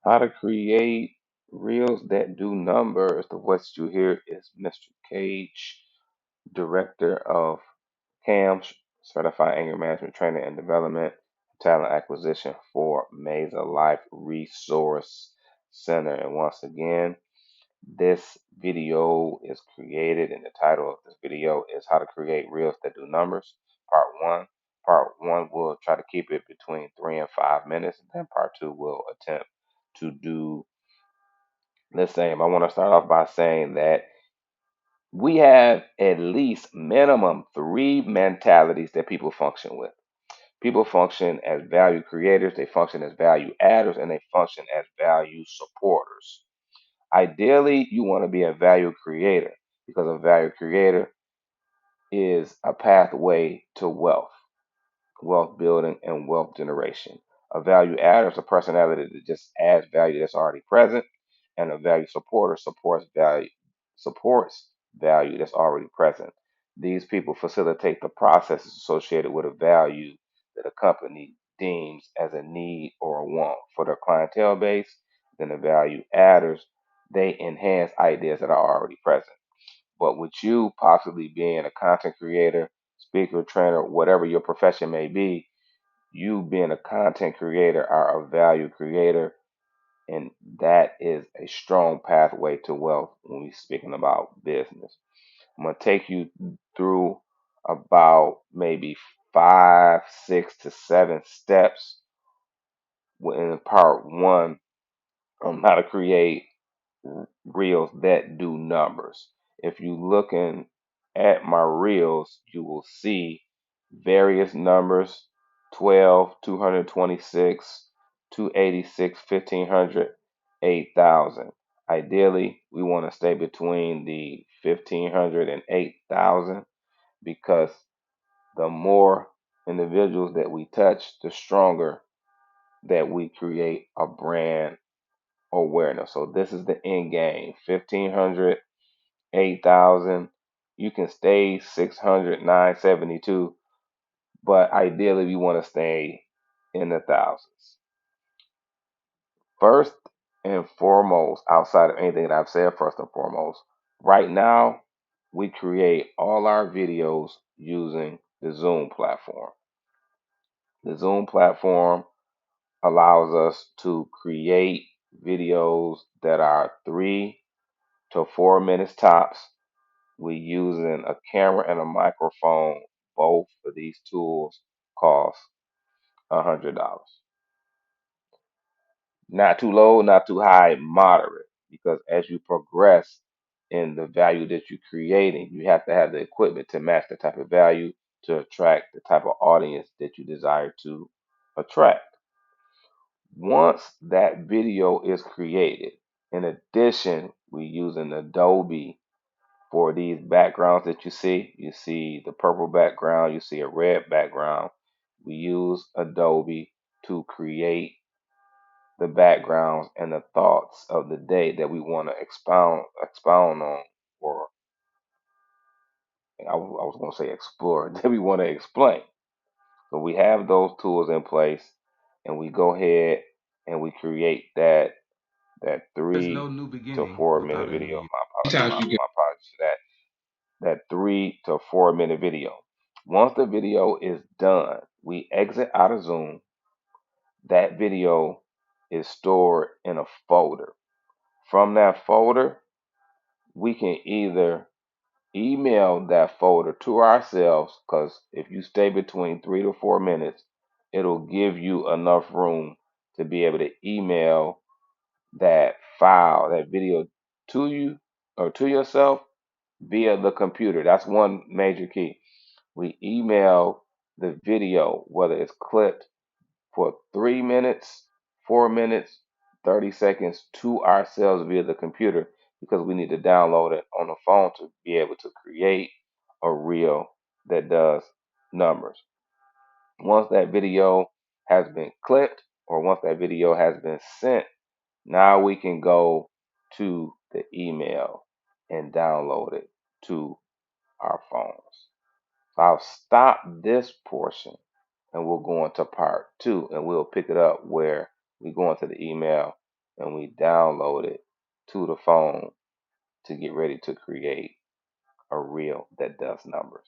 How to create reels that do numbers. The voice you hear is Mr. Cage, Director of CAMS, Certified Anger Management Training and Development, Talent Acquisition for Mesa Life Resource Center. And once again, this video is created, and the title of this video is How to Create Reels That Do Numbers, Part 1. Part 1 will try to keep it between 3 and 5 minutes, and then Part 2 will attempt to do the same. I want to start off by saying that we have at least minimum 3 mentalities that people function with. People function as value creators, they function as value adders, and they function as value supporters. Ideally, you want to be a value creator because a value creator is a pathway to wealth building, and wealth generation. A value adder is a personality that just adds value that's already present, and a value supporter supports value that's already present. These people facilitate the processes associated with a value that a company deems as a need or a want for their clientele base. Then the value adders, they enhance ideas that are already present. But with you possibly being a content creator, speaker, trainer, whatever your profession may be, you being a content creator are a value creator, and that is a strong pathway to wealth when we're speaking about business. I'm going to take you through about maybe 5, 6 to 7 steps in part 1 on how to create reels that do numbers. If you looking at my reels, you will see various numbers: 12, 226, 286, 1500, 8,000. Ideally, we want to stay between the 1500 and 8,000 because the more individuals that we touch, the stronger that we create a brand awareness. So this is the end game: 1500, 8,000. You can stay 600, 972, but ideally we want to stay in the thousands. First and foremost, outside of anything that I've said, first and foremost, right now we create all our videos using the Zoom platform. The Zoom platform allows us to create videos that are 3 to 4 minutes tops. We using a camera and a microphone. Both of these tools cost $100. Not too low, not too high, moderate. Because as you progress in the value that you're creating, you have to have the equipment to match the type of value to attract the type of audience that you desire to attract. Once that video is created, in addition, we using Adobe for these backgrounds that you see. You see the purple background, you see a red background. We use Adobe to create the backgrounds and the thoughts of the day that we want to expound on, or I was going to say explore, that we want to explain. So we have those tools in place, and we go ahead and we create that There's three no new to beginning four without minute a new video. you. My apologies for that 3 to 4 minute video. Once the video is done, we exit out of Zoom. That video is stored in a folder. From that folder, we can either email that folder to ourselves, because if you stay between 3 to 4 minutes, it'll give you enough room to be able to email that file, that video to you or to yourself via the computer. That's one major key. We email the video, whether it's clipped for 3 minutes, 4 minutes, 30 seconds, to ourselves via the computer, because we need to download it on the phone to be able to create a reel that does numbers. Once that video has been clipped, or once that video has been sent, now we can go to the email and download it to our phones. So I'll stop this portion, and we'll go into part 2, and we'll pick it up where we go into the email and we download it to the phone to get ready to create a reel that does numbers.